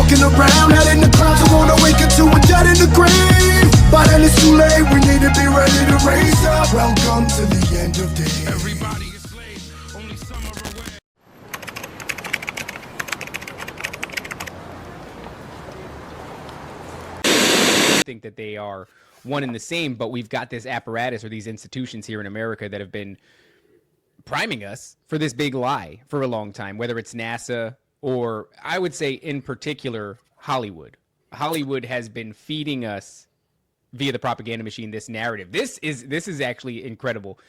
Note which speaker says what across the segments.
Speaker 1: walking around, head in the clouds, I wanna wake up to a dead in the grave. But then it's too late, we need to be ready to raise up. Welcome to the end of days.
Speaker 2: Everybody is slaves, only some are aware.
Speaker 3: I think that they are one and the same, but we've got this apparatus or these institutions here in America that have been priming us for this big lie for a long time, whether it's NASA or I would say in particular Hollywood. Hollywood has been feeding us via the propaganda machine this narrative. This is actually incredible.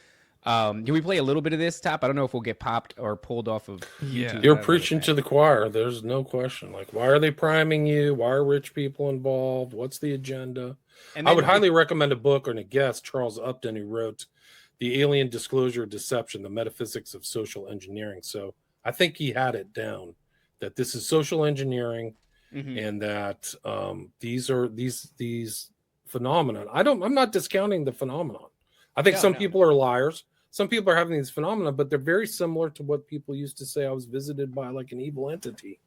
Speaker 3: Can we play a little bit of this, Top? I don't know if we'll get popped or pulled off of YouTube.
Speaker 4: You're preaching to the choir. There's no question. Like, why are they priming you? Why are rich people involved? What's the agenda? And I would highly recommend a book and a guest, Charles Upton, who wrote The Alien Disclosure Deception, The Metaphysics of Social Engineering. So I think he had it down that this is social engineering and that these phenomenon. I'm not discounting the phenomenon. I think some people are liars. Some people are having these phenomena, but they're very similar to what people used to say I was visited by like an evil entity.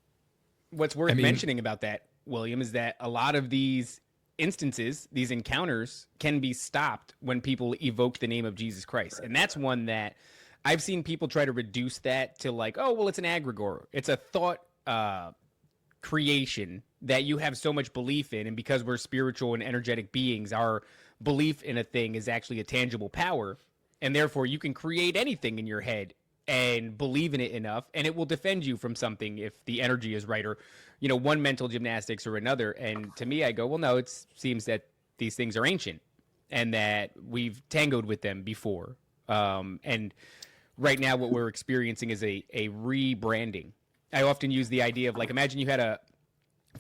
Speaker 3: What's worth mentioning about that, William, is that a lot of these instances, these encounters can be stopped when people evoke the name of Jesus Christ. And that's one that I've seen people try to reduce that to like, oh, well, it's an egregore. It's a thought creation that you have so much belief in. And because we're spiritual and energetic beings, our belief in a thing is actually a tangible power. And therefore you can create anything in your head and believe in it enough, and it will defend you from something if the energy is right, or, you know, one mental gymnastics or another. And to me, I go, well, no, it seems that these things are ancient and that we've tangoed with them before. And right now what we're experiencing is a rebranding. I often use the idea of, like, imagine you had a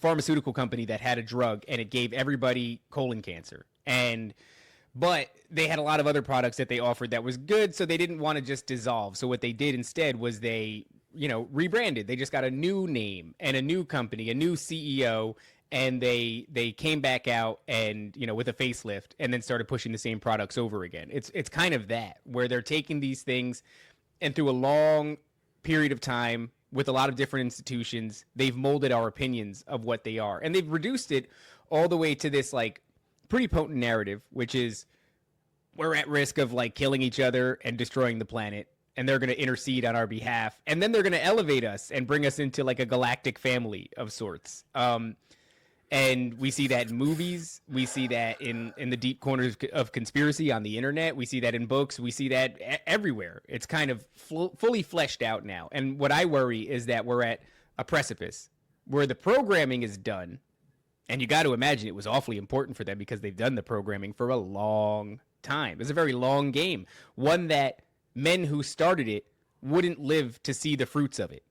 Speaker 3: pharmaceutical company that had a drug and it gave everybody colon cancer, but they had a lot of other products that they offered that was good, so they didn't want to just dissolve. So what they did instead was they, rebranded. They just got a new name and a new company, a new CEO, and they came back out and, with a facelift, and then started pushing the same products over again. It's kind of that, where they're taking these things and through a long period of time with a lot of different institutions, they've molded our opinions of what they are. And they've reduced it all the way to this, like, pretty potent narrative, which is we're at risk of, like, killing each other and destroying the planet, and they're going to intercede on our behalf. And then they're going to elevate us and bring us into, like, a galactic family of sorts. And we see that in movies. We see that in the deep corners of conspiracy on the internet. We see that in books. We see that everywhere. It's kind of fully fleshed out now. And what I worry is that we're at a precipice where the programming is done. And you got to imagine it was awfully important for them because they've done the programming for a long time. It's a very long game, one that men who started it wouldn't live to see the fruits of it.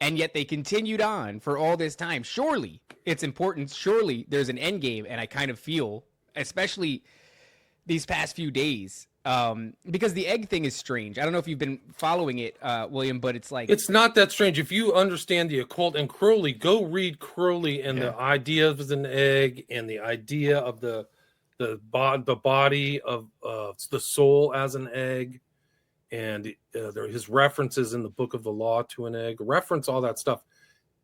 Speaker 3: And yet they continued on for all this time. Surely it's important. Surely there's an end game. And I kind of feel, especially these past few days, because the egg thing is strange. I don't know if you've been following it, William, but it's like,
Speaker 4: it's not that strange. If you understand the occult and Crowley, go read Crowley and the idea of an egg and the idea of the body of the soul as an egg, and his references in the Book of the Law to an egg, reference all that stuff.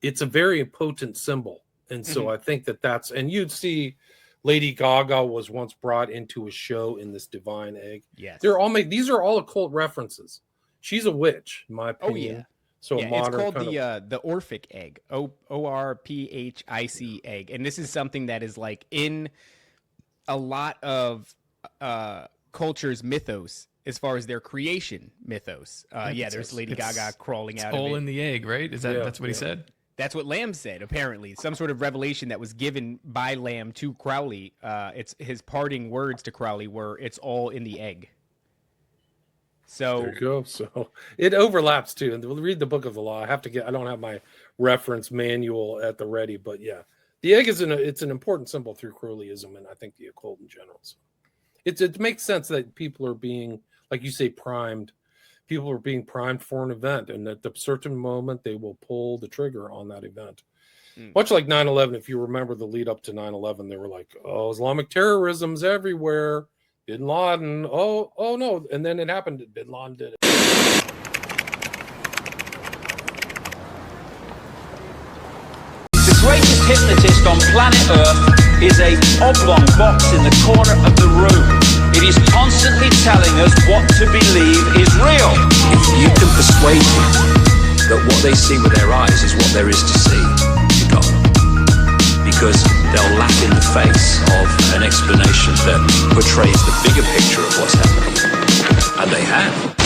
Speaker 4: It's a very potent symbol. And so I think that's, and you'd see Lady Gaga was once brought into a show in this divine egg.
Speaker 3: Yes.
Speaker 4: These are all occult references. She's a witch, in my opinion.
Speaker 3: Oh, yeah.
Speaker 4: So
Speaker 3: it's called the Orphic egg, Orphic egg. And this is something that is like in a lot of cultures' mythos, as far as their creation mythos. There's Lady Gaga crawling out of it.
Speaker 5: All in the egg, right? That's what he said?
Speaker 3: That's what Lamb said, apparently. Some sort of revelation that was given by Lamb to Crowley. It's his parting words to Crowley were, "It's all in the egg." So
Speaker 4: there you go. So it overlaps too. And we'll read the Book of the Law. I don't have my reference manual at the ready, but yeah, the egg it's an important symbol through Crowleyism, and I think the occult in general. So it makes sense that people are being, like you say, primed. People are being primed for an event, and at a certain moment, they will pull the trigger on that event. Much like 9/11, if you remember the lead up to 9/11, they were like, "Oh, Islamic terrorism's everywhere. Bin Laden. Oh no!" And then it happened. Bin Laden did it.
Speaker 1: The
Speaker 6: hypnotist on planet Earth is a oblong box in the corner of the room. It is constantly telling us what to believe is real.
Speaker 7: If you can persuade people that what they see with their eyes is what there is to see, you got them. Because they'll laugh in the face of an explanation that portrays the bigger picture of what's happening. And they have.